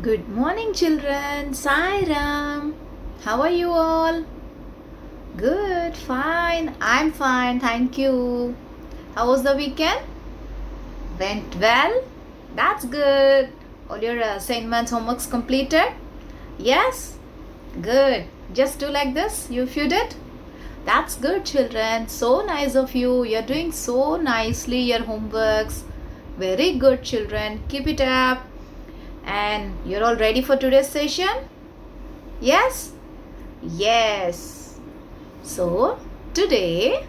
Good morning, children. Sai Ram. How are you all? Good, fine. I'm fine, thank you. How was the weekend? Went well? That's good. All your assignments, homeworks completed? Yes? Good. Just do like this. If you did? That's good, children. So nice of you. You're doing so nicely your homeworks. Very good, children. Keep it up. And you're all ready for today's session? Yes? Yes. So, today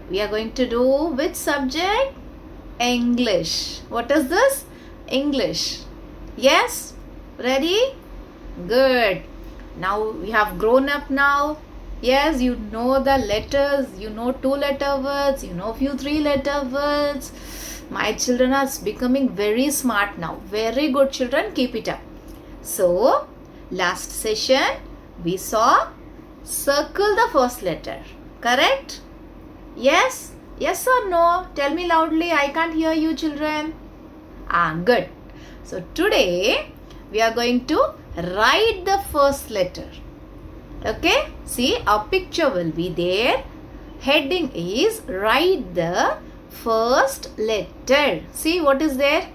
we are going to do which subject? English. What is this? English. Yes? Ready? Good. Now we have grown up now. Yes, you know the letters. You know 2-letter words. You know few 3-letter words. My children are becoming very smart now. Very good, children. Keep it up. So, last session we saw circle the first letter. Correct? Yes? Yes or no? Tell me loudly. I can't hear you, children. Good. So, today we are going to write the first letter. Okay? See, our picture will be there. Heading is write the first letter. See what is there?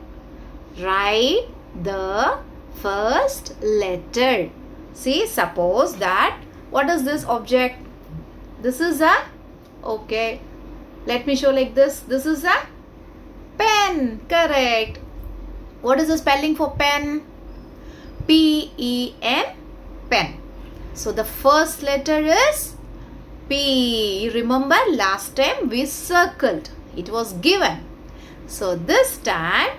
Write the first letter. See, suppose that what is this object? This is a, okay, let me show like this. This is a pen. Correct. What is the spelling for pen? P-E-N, pen. So the first letter is P. You remember last time we circled. It was given. So this time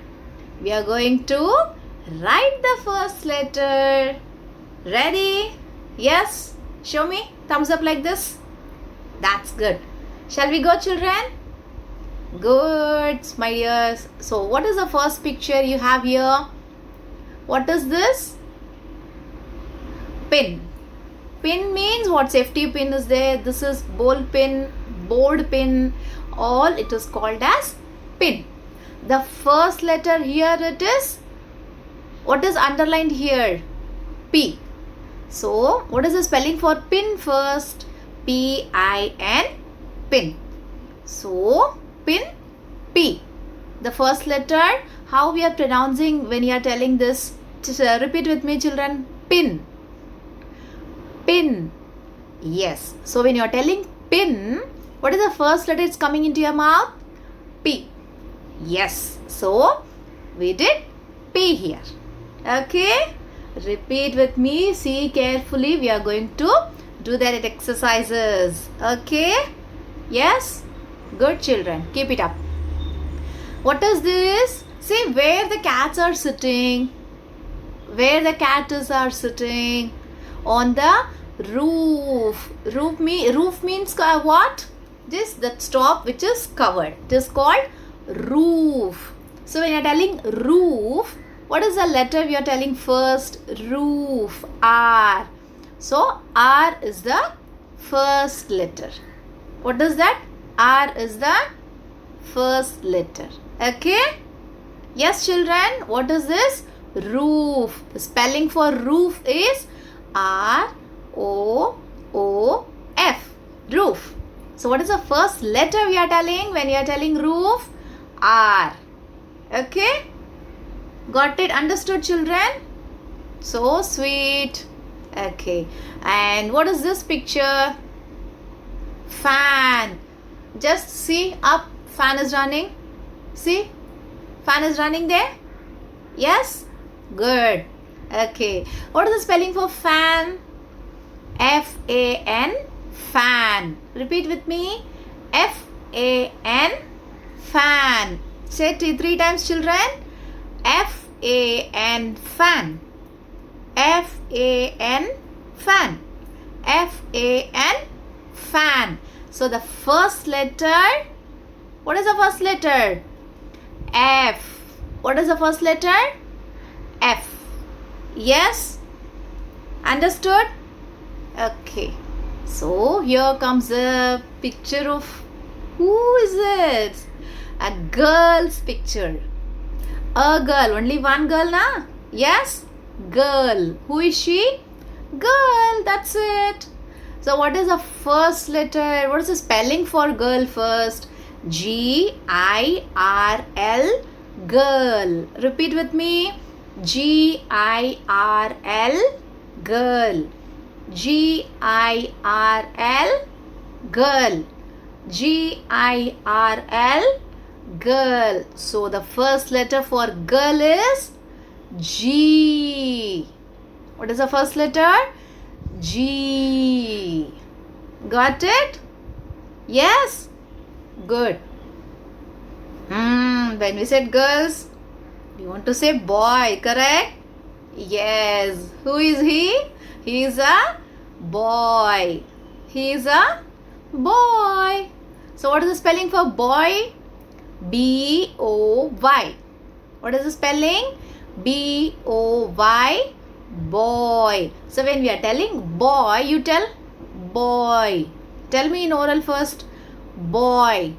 we are going to write the first letter. Ready? Yes? Show me. Thumbs up like this. That's good. Shall we go, children? Good, my dears. So what is the first picture you have here? What is this? Pin. Pin means what? Safety pin is there. This is ball pin, board pin. All it is called as pin. The first letter here it is. What is underlined here? P. So what is the spelling for pin first? P-I-N, pin. So pin, P. The first letter. How we are pronouncing when you are telling this? Just repeat with me, children. Pin. Pin. Yes. So when you are telling pin, what is the first letter it's coming into your mouth? P. Yes. So we did P here. Okay. Repeat with me. See carefully. We are going to do that exercises. Okay. Yes. Good, children. Keep it up. What is this? See where the cats are sitting. Where the cats are sitting. On the roof. Roof means what? This that top which is covered. It is called roof. So when you are telling roof, what is the letter we are telling first? Roof. R. So R is the first letter. What is that? R is the first letter. Okay? Yes, children. What is this? Roof. The spelling for roof is R-O-O-F. Roof. So what is the first letter we are telling when we are telling roof? R. Okay? Got it? Understood, children? So sweet. Okay. And what is this picture? Fan. Just see up. Fan is running. See? Fan is running there? Yes? Good. Okay. What is the spelling for fan? F-A-N. Fan. Repeat with me. F-A-N. Fan. Say it 3 times, children. F-A-N. Fan. F-A-N. Fan. F-A-N. Fan. So the first letter. What is the first letter? F. What is the first letter? F. Yes? Understood? Okay. So here comes a picture of who is it? A girl's picture. A girl. Only one girl, na? Yes? Girl. Who is she? Girl. That's it. So what is the first letter? What is the spelling for girl first? G-I-R-L. Girl. Repeat with me. G-I-R-L. Girl. G-I-R-L. Girl. G-I-R-L. Girl. So the first letter for girl is G. What is the first letter? G. Got it? Yes? Good. When we said girls, you want to say boy, correct? Yes. Who is he? He is a boy. He is a boy. So what is the spelling for boy? B-O-Y. What is the spelling? B-O-Y. Boy. So when we are telling boy, you tell boy. Tell me in oral first. Boy.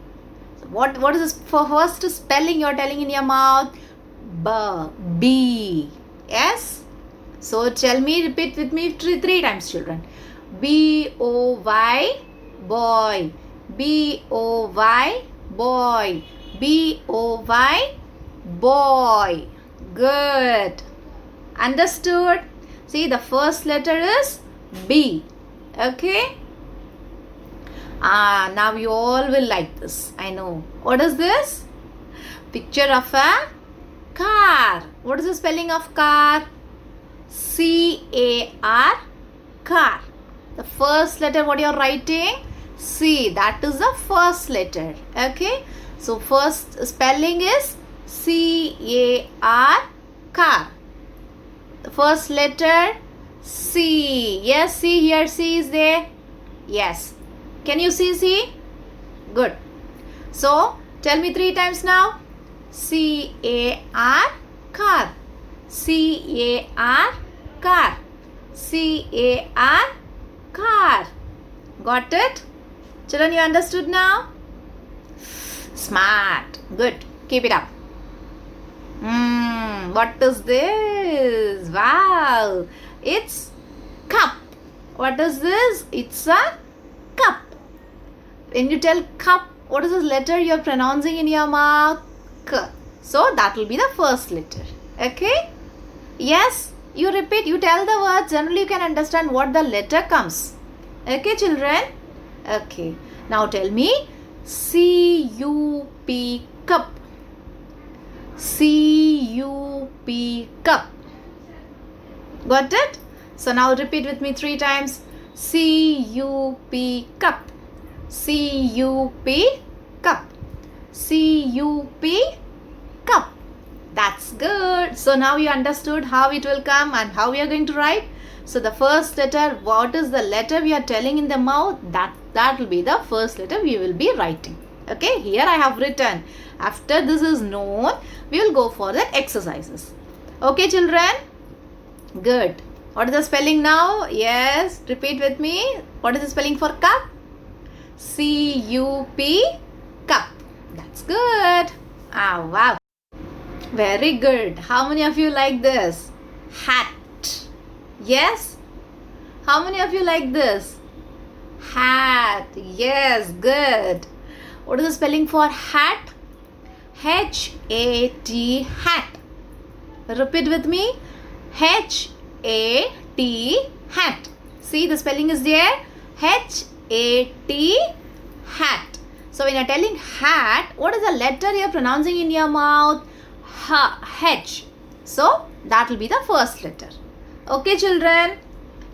So what is this for first spelling you are telling in your mouth? B. Yes? So tell me, repeat with me three times, children. B-O-Y. Boy. B-O-Y. Boy. B-O-Y. Boy. Good. Understood? See, the first letter is B. Okay? Now you all will like this. I know. What is this? Picture of a car. What is the spelling of car? C-A-R. Car. The first letter what you are writing? C. That is the first letter. Okay? So first spelling is C-A-R. Car. The first letter C. Yes, see here C is there. Yes. Can you see C? Good. So tell me three times now. C-A-R. Car. C-A-R. Car. C-A-R. Car. Got it? Children, you understood now? Smart. Good. Keep it up. What is this? Wow. It's cup. What is this? It's a cup. When you tell cup, what is this letter you are pronouncing in your mouth? K. So that will be the first letter. Okay? Yes? You repeat, you tell the words. Generally you can understand what the letter comes. Okay, children? Okay. Now tell me C-U-P. Cup. C-U-P. Cup. Got it? So now repeat with me three times. C-U-P. Cup. C-U-P. Cup. C-U-P. Cup. That's good. So now you understood how it will come and how we are going to write. So the first letter, what is the letter we are telling in the mouth? That will be the first letter we will be writing. Okay, here I have written. After this is known, we will go for the exercises. Okay, children? Good. What is the spelling now? Yes, repeat with me. What is the spelling for cup? C-U-P. Cup. That's good. Wow. Very good. How many of you like this? Hat. Yes? How many of you like this? Hat. Yes, good. What is the spelling for hat? H-A-T. Hat. Repeat with me. H-A-T. Hat. See, the spelling is there. H-A-T. Hat. So when you are telling hat, what is the letter you are pronouncing in your mouth? H. So that will be the first letter. Okay, children.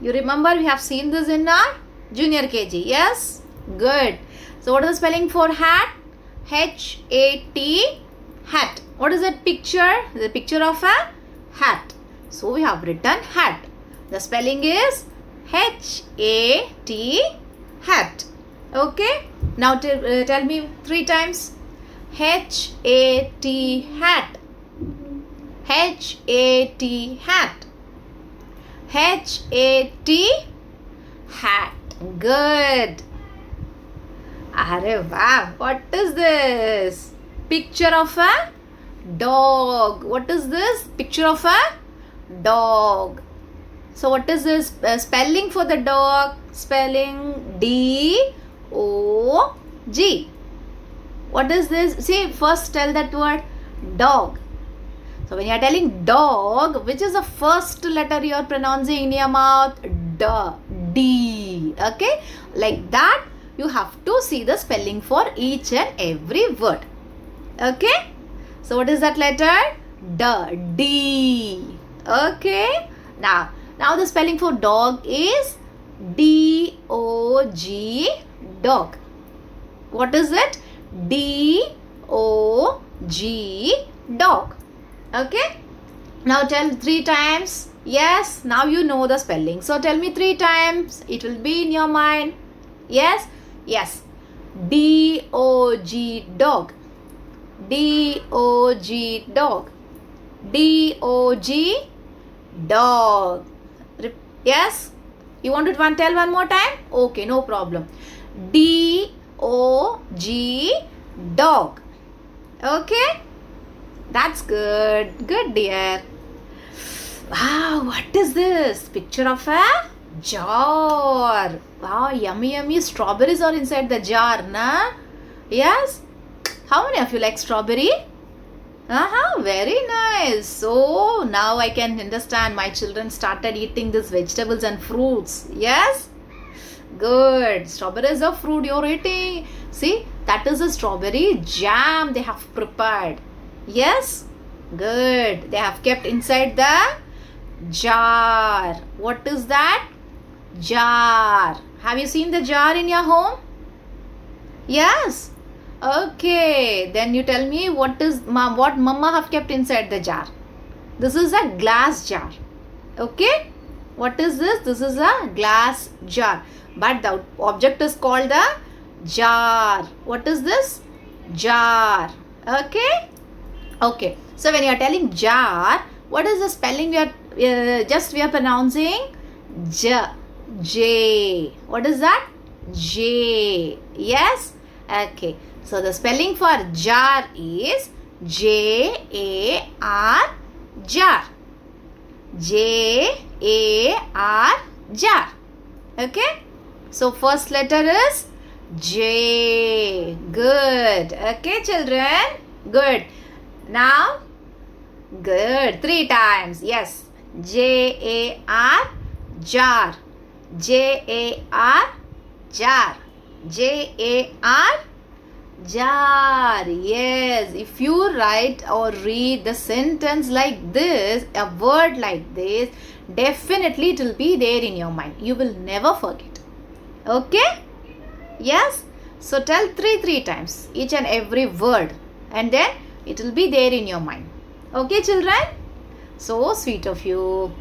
You remember we have seen this in our junior KG. Yes? Good. So what is the spelling for hat? H-A-T. Hat. What is that picture? The picture of a hat. So we have written hat. The spelling is H-A-T. Hat. Okay. Now tell me three times. H-A-T. Hat. H-A-T. Hat. H-A-T. Hat. Good. Wow. What is this? Picture of a dog. What is this? Picture of a dog. So what is this spelling for the dog? Spelling D-O-G. What is this? See, first tell that word dog. So when you are telling dog, which is the first letter you are pronouncing in your mouth? D. Okay? Like that, you have to see the spelling for each and every word. Okay? So what is that letter? D. Okay? Now the spelling for dog is D-O-G, dog. What is it? D-O-G, dog. Okay? Now tell 3 times. Yes, now you know the spelling. So tell me 3 times. It will be in your mind. Yes? Yes. D-O-G, dog. D-O-G, dog. D-O-G, dog. Yes? You want to tell one more time? Okay, no problem. D-O-G, dog. Okay? That's good. Good, dear. Wow, what is this? Picture of a jar. Wow, yummy, yummy strawberries are inside the jar, na? Yes? How many of you like strawberry? Very nice. So now I can understand my children started eating these vegetables and fruits. Yes? Good. Strawberry is a fruit you're eating. See, that is a strawberry jam they have prepared. Yes? Good. They have kept inside the jar. What is that? Jar. Have you seen the jar in your home? Yes. Okay. Then you tell me what mama have kept inside the jar. This is a glass jar. Okay. What is this? This is a glass jar. But the object is called the jar. What is this? Jar. Okay. Okay. So when you are telling jar, what is the spelling we are pronouncing? J. What is that? J. Yes? Okay. So the spelling for jar is J-A-R, jar. J-A-R, jar. Okay? So first letter is J. Good. Okay, children? Good. Now, good. 3 times. Yes. J-A-R, jar. J-A-R, jar. Jar, jar. Yes. If you write or read the sentence like this, a word like this, definitely it will be there in your mind. You will never forget. Okay? Yes? So tell 3 times each and every word, and then it will be there in your mind. Okay, children? So sweet of you.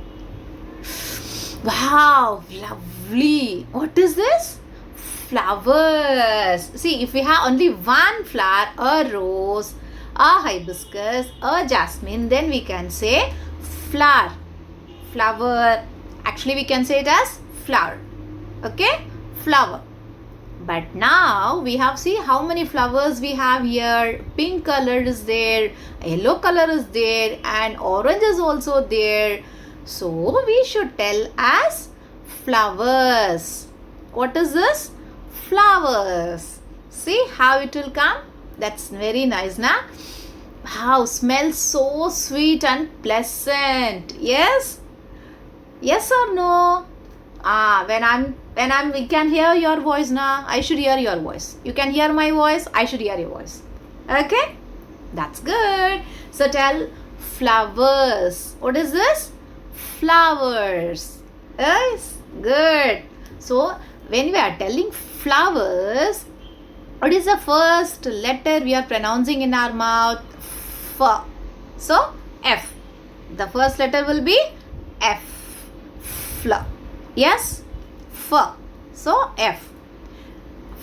Wow, lovely. What is this? Flowers. See, if we have only one flower, a rose, a hibiscus, a jasmine, then we can say flower. Flower. Actually, we can say it as flower. Okay? Flower. But now we have, see how many flowers we have here. Pink color is there, yellow color is there, and orange is also there. So we should tell as flowers. What is this? Flowers. See how it will come? That's very nice, na? Wow, smells so sweet and pleasant. Yes? Yes or no? When we can hear your voice now, I should hear your voice. You can hear my voice, I should hear your voice. Okay? That's good. So tell flowers. What is this? Flowers. Yes? Good. So when we are telling flowers, what is the first letter we are pronouncing in our mouth? F. So F. The first letter will be F. Fl. Yes? F. So F.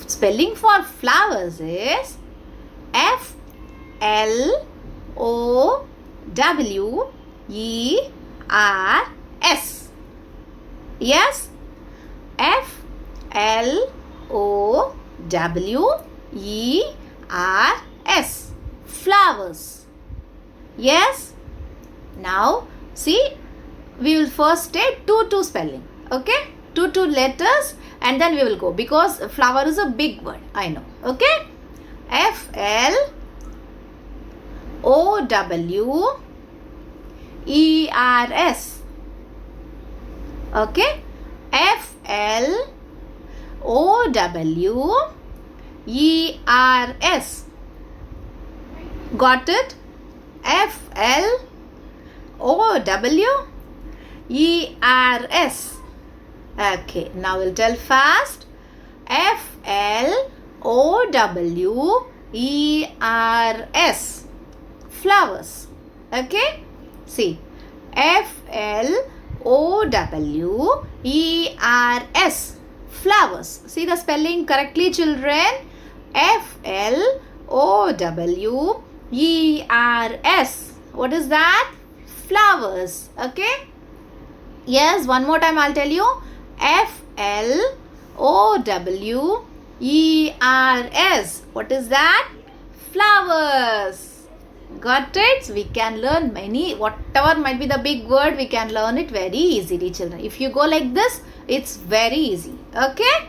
Spelling for flowers is F L O W E R S. Yes? F L O W E R S. Flowers. Yes? Now see, we will first take two spelling. Okay, two letters, and then we will go, because flower is a big word, I know. Okay, FLOWERS. Okay, FLOWERS. Got it? FLOWERS. Okay, now we'll tell fast. FLOWERS. Flowers. Okay, see, FLOWERS. Flowers. See the spelling correctly, children. FLOWERS. What is that? Flowers. Okay. Yes, one more time I'll tell you. FLOWERS. What is that? Flowers. Got it? So we can learn many, whatever might be the big word, we can learn it very easily, children. If you go like this, it's very easy. Okay?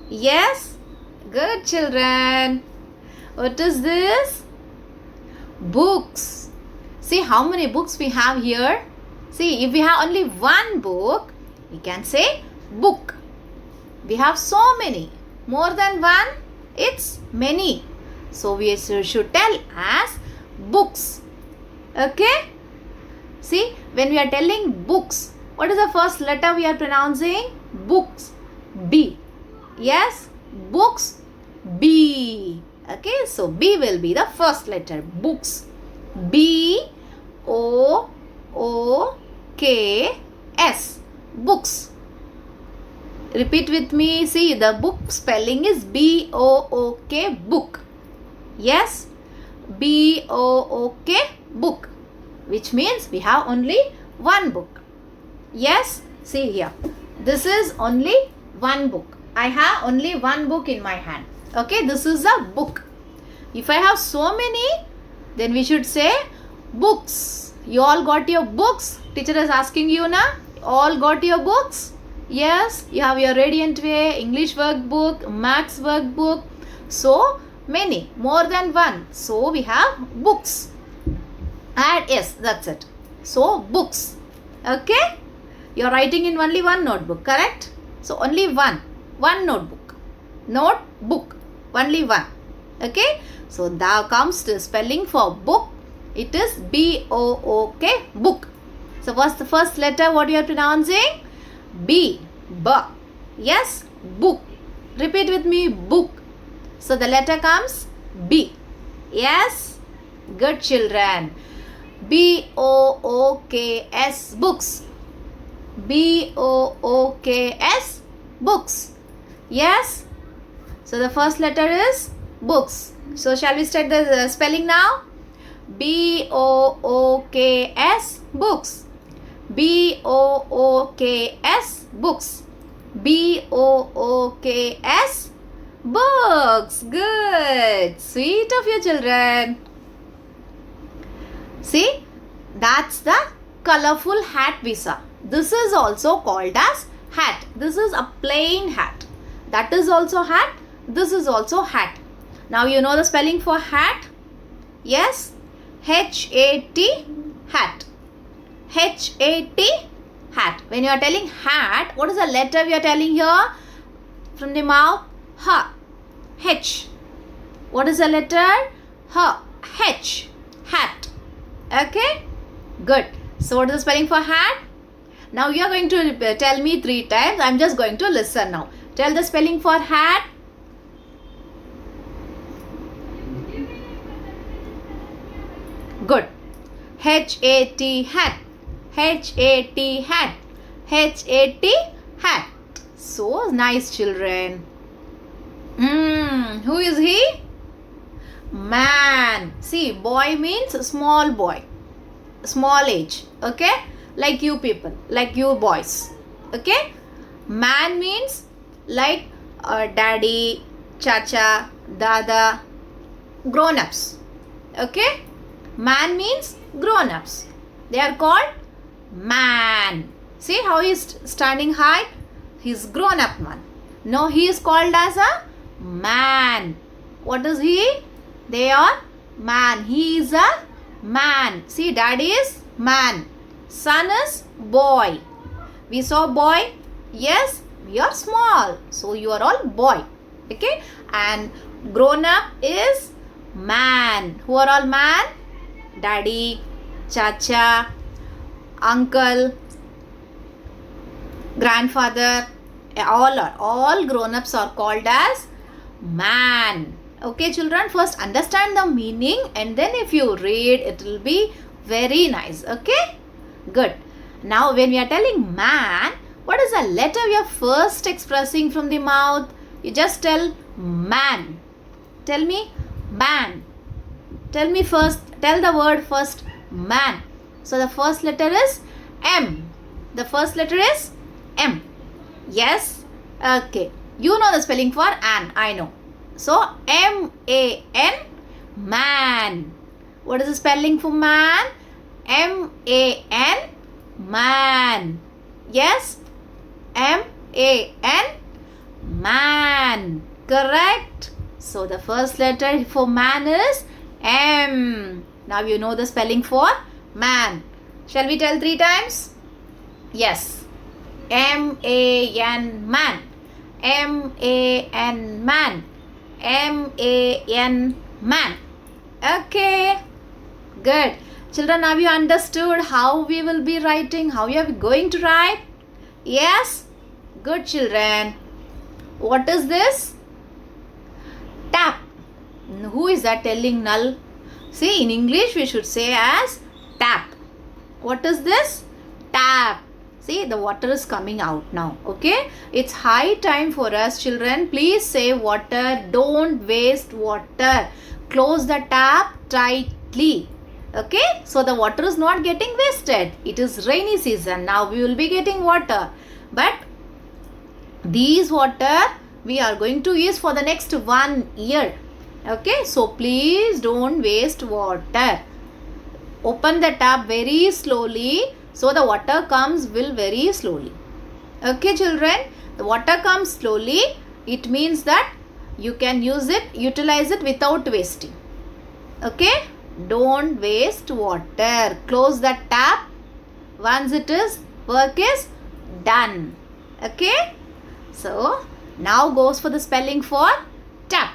Yes? Good, children. What is this? Books. See how many books we have here? See, if we have only one book, we can say book. We have so many. More than one, it's many. So we should tell as books. Okay? See, when we are telling books, what is the first letter we are pronouncing? Books. B. Yes? Books. B. Okay, so B will be the first letter. Books. BOOKS. Books. Repeat with me. See, the book spelling is BOOK. Book. Yes? BOOK. Book. Which means we have only one book. Yes? See here. This is only one book. I have only one book in my hand. Okay, this is a book. If I have so many, then we should say books. You all got your books? Teacher is asking you now. All got your books? Yes, you have your Radiant Way, English workbook, Maths workbook. So many, more than one. So we have books. And yes, that's it. So books. Okay? You are writing in only one notebook, correct? So only one notebook. Notebook. Only one. Okay? So now comes the spelling for book. It is B-O-O-K, book. So what's the first letter? What you are pronouncing? B. B. Yes? Book. Repeat with me. Book. So the letter comes B. Yes? Good, children. B-O-O-K-S. Books. B-O-O-K-S. Books. Yes? So the first letter is books. So shall we start the spelling now? B-O-O-K-S. Books. B-O-O-K-S. Books. B-O-O-K-S. Books. Good. Sweet of you, children. See, that's the colorful hat we saw. This is also called as hat. This is a plain hat. That is also hat. This is also hat. Now you know the spelling for hat? Yes? H-A-T, hat. H-A-T, hat. When you are telling hat, what is the letter we are telling here? From the mouth, H. H. What is the letter? H. H. Hat. Okay? Good. So what is the spelling for hat? Now you are going to tell me 3 times. I am just going to listen now. Tell the spelling for hat. Good. H-A-T, hat. H-A-T, hat. H-A-T, hat. So nice, children. Who is he? Man. See, boy means small boy. Small age. Okay? Like you people. Like you boys. Okay? Man means like daddy, chacha, dada, grown-ups. Okay? Man means grown-ups. They are called man. See how he is standing high? He's grown up man. No, he is called as a man. What is he? They are man. He is a man. See, daddy is man. Son is boy. We saw boy. Yes, we are small. So you are all boy. Okay. And grown up is man. Who are all man? Daddy, chacha, uncle, grandfather. All grown-ups are called as man. Okay children, first understand the meaning and then if you read it will be very nice. Okay, good. Now when we are telling man, what is the letter we are first expressing from the mouth? You just tell man. Tell me man. Tell me first, tell the word first, man. So the first letter is M. The first letter is M. Yes? Okay. You know the spelling for an, I know. So M-A-N, man. What is the spelling for man? M-A-N, man. Yes? M-A-N, man. Correct? So the first letter for man is M. Now you know the spelling for man. Shall we tell 3 times? Yes. M-A-N, man. M-A-N, man. M-A-N, man. Okay. Good. Children, have you understood how we will be writing? How you are going to write? Yes? Good children. What is this? Tap. Who is that telling null? See, in English we should say as tap. What is this? Tap. See, the water is coming out now. Okay, it's high time for us children. Please save water. Don't waste water. Close the tap tightly. Okay, so the water is not getting wasted. It is rainy season. Now we will be getting water. But these water we are going to use for the next 1 year. Okay, so please don't waste water. Open the tap very slowly. So the water comes very slowly. Okay children, the water comes slowly. It means that you can use it, utilize it without wasting. Okay, don't waste water. Close the tap once it is, work is done. Okay, so now goes for the spelling for tap.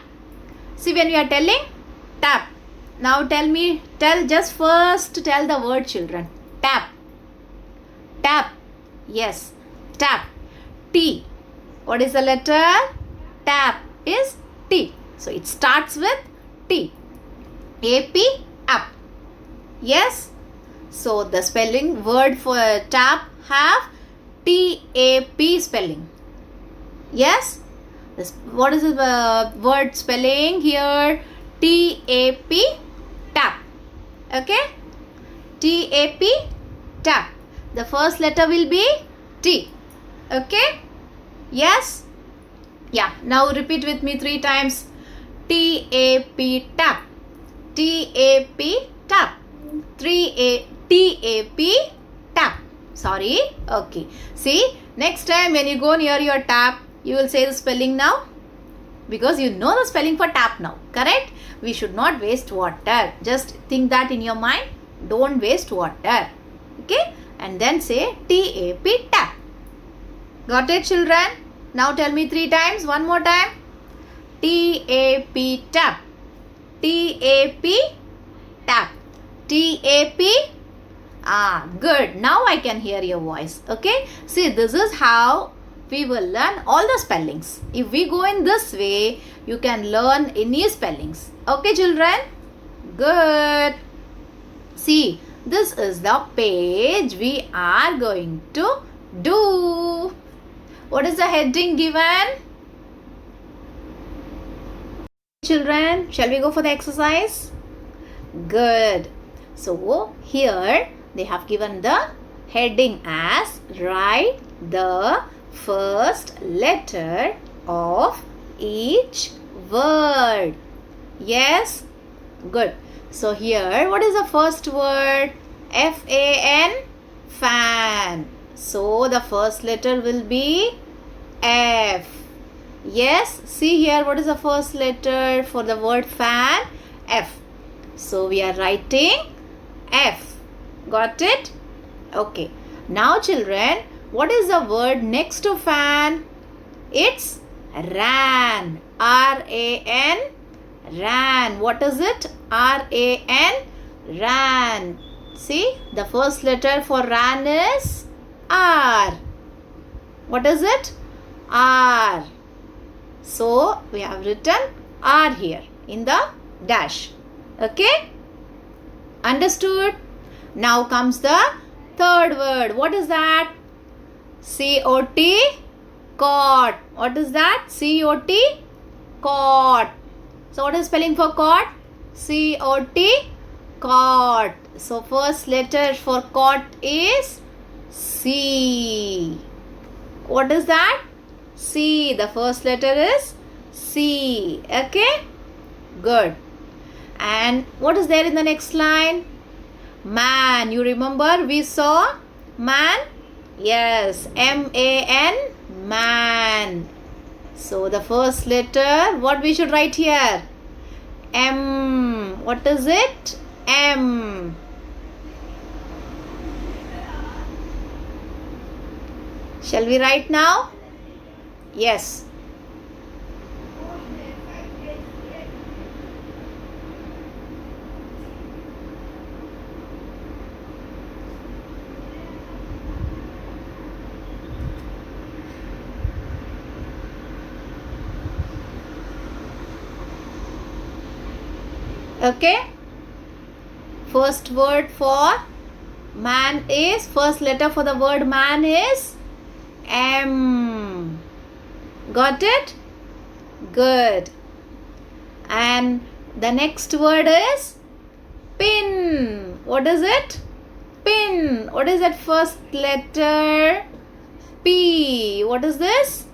See, when we are telling tap, now just first tell the word children. Tap. Tap. Yes. Tap. T. What is the letter? Tap is T. So it starts with T. A-P, up. Yes. So the spelling word for tap have T-A-P spelling. Yes. What is the word spelling here? T-A-P, tap. Okay. T-A-P, tap. The first letter will be T. Okay. Yes. Yeah. Now repeat with me 3 times. T-A-P, tap. T-A-P, tap. T-A-P, tap. Sorry. Okay. See, next time when you go near your tap, you will say the spelling now. Because you know the spelling for tap now. Correct? We should not waste water. Just think that in your mind. Don't waste water. Okay? And then say T-A-P, tap. Got it children? Now tell me 3 times. One more time. T-A-P, tap. T-A-P, tap. T-A-P. Good. Now I can hear your voice. Okay. See, this is how we will learn all the spellings. If we go in this way, you can learn any spellings. Okay children? Good. See, this is the page we are going to do. What is the heading given? Children, shall we go for the exercise? Good. So, here they have given the heading as write the first letter of each word. Yes? Good. So here, what is the first word? F-A-N, Fan. So the first letter will be F. Yes, see here, what is the first letter for the word fan? F. So we are writing F. Got it? Okay. Now children, what is the word next to fan? It's ran. R-A-N. Ran. What is it? R-A-N. Ran. See, the first letter for ran is R. What is it? R. So, we have written R here in the dash. Okay? Understood? Now comes the third word. What is that? C-O-T. Cot. What is that? C-O-T. Cot. So, what is spelling for cot? C-O-T. Cot. So, first letter for cot is C. What is that? C. The first letter is C. Okay? Good. And what is there in the next line? Man. You remember we saw man? Yes. M-A-N. Man. So the first letter, what we should write here? M. What is it? M. Shall we write now? Yes. Okay. First word for man is, first letter for the word man is M. Got it? Good. And the next word is pin. What is it? Pin. What is that first letter? P. What is this?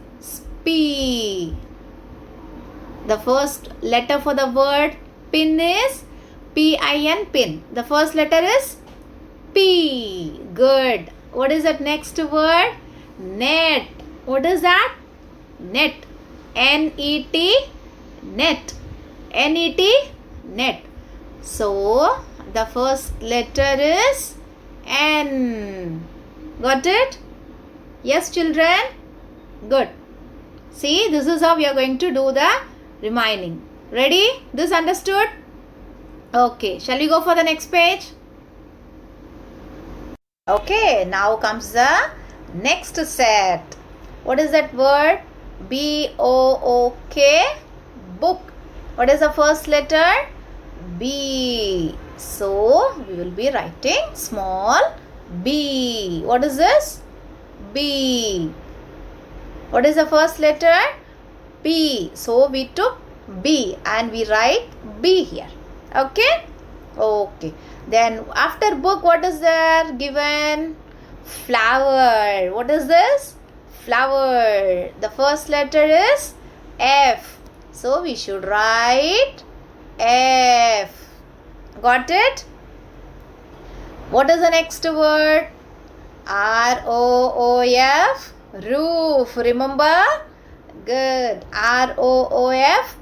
P. The first letter for the word pin is P-I-N, pin. The first letter is P. Good. What is that next word? Net. What is that? Net. N-E-T. Net. N-E-T. Net. So, the first letter is N. Got it? Yes, children? Good. See, this is how we are going to do the remaining. Ready? This understood? Okay. Shall we go for the next page? Okay. Now comes the next set. What is that word? B-O-O-K. Book. What is the first letter? B. So, we will be writing small b. What is this? B. What is the first letter? P. So, we took B and we write B here. Okay? Okay. Then, after book, what is there given? Flower. What is this? Flower. The first letter is F. So, we should write F. Got it? What is the next word? R-O-O-F. Roof. Remember? Good. R-O-O-F.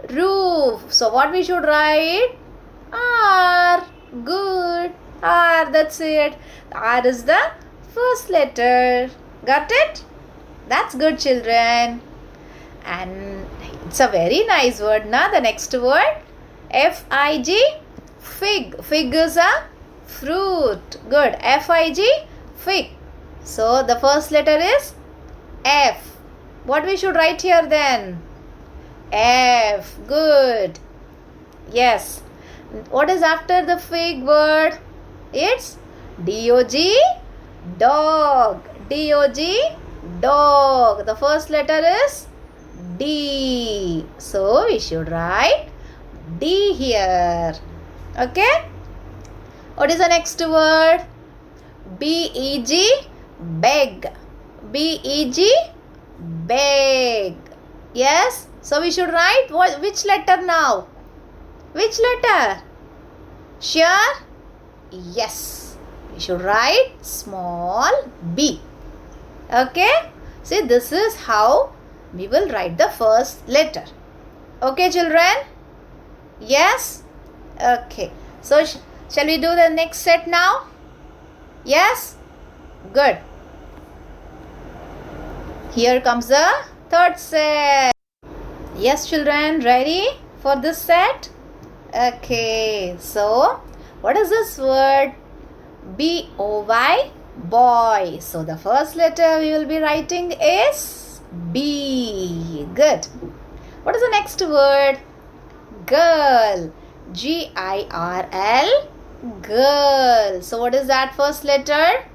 Roof. So, what we should write? R. Good. R. That's it. R is the first letter. Got it? That's good, children. And it's a very nice word, na? The next word. F-I-G. Fig. Fig is a fruit. Good. F-I-G. Fig. So, the first letter is F. What we should write here then? F. Good. Yes. What is after the fig word? It's D-O-G. Dog. D-O-G. Dog. The first letter is D. So, we should write D here. Okay? What is the next word? B-E-G. Beg. B-E-G. Beg. Yes? So, we should write which letter now? Which letter? Sure? Yes. We You should write small b. Okay? See, this is how we will write the first letter. Okay, children? Yes? Okay. So, shall we do the next set now? Yes? Good. Here comes the third set. Yes, children, ready for this set? Okay. So, what is this word? B-O-Y, boy. So, the first letter we will be writing is B. Good. What is the next word? Girl. G-I-R-L, girl. So what is that first letter?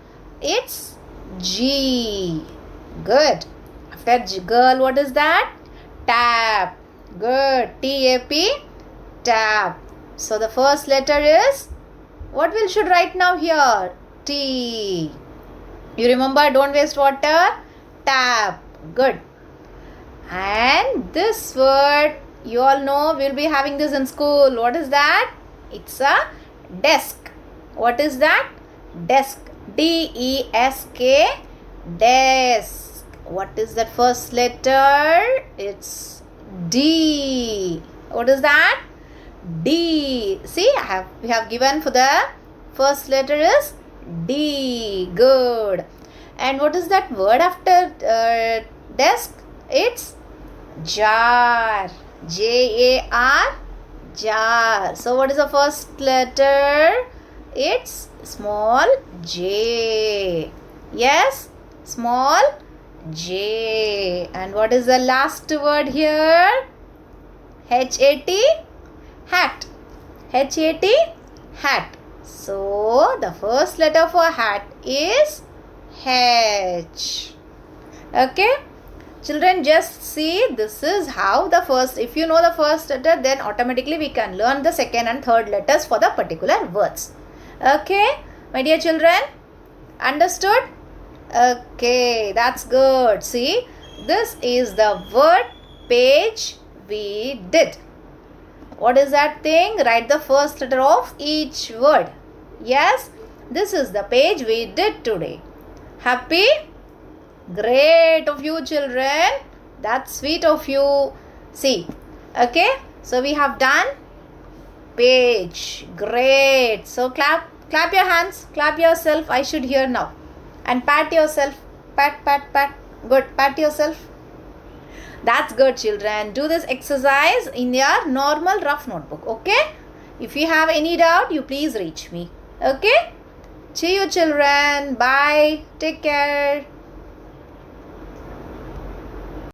It's G. Good. After girl, what is that? Tap. Good. T-A-P, tap. So the first letter is, what we should write now here? T. You remember, don't waste water. Tap. Good. And this word, you all know we'll be having this in school. What is that? It's a desk. What is that? Desk. D-E-S-K. Desk. What is that first letter? It's D. What is that? D. See, we have given for the first letter is D. Good. And what is that word after desk? It's jar. J-A-R, jar. So what is the first letter? It's small j. Yes, small j. And what is the last word here? H-A-T, hat. H-A-T, hat. So the first letter for hat is H. Okay. Children, just see, this is how the first, if you know the first letter, then automatically we can learn the second and third letters for the particular words. Okay, my dear children, understood? Okay, that's good. See, this is the word page we did. What is that thing? Write the first letter of each word. Yes, this is the page we did today. Happy? Great of you, children. That's sweet of you. See, okay, so we have done page. Great. So clap your hands, clap yourself. I should hear now. And pat yourself. Pat, pat, pat. Good. Pat yourself. That's good, children. Do this exercise in your normal rough notebook. Okay. If you have any doubt, you please reach me. Okay. See you, children. Bye. Take care.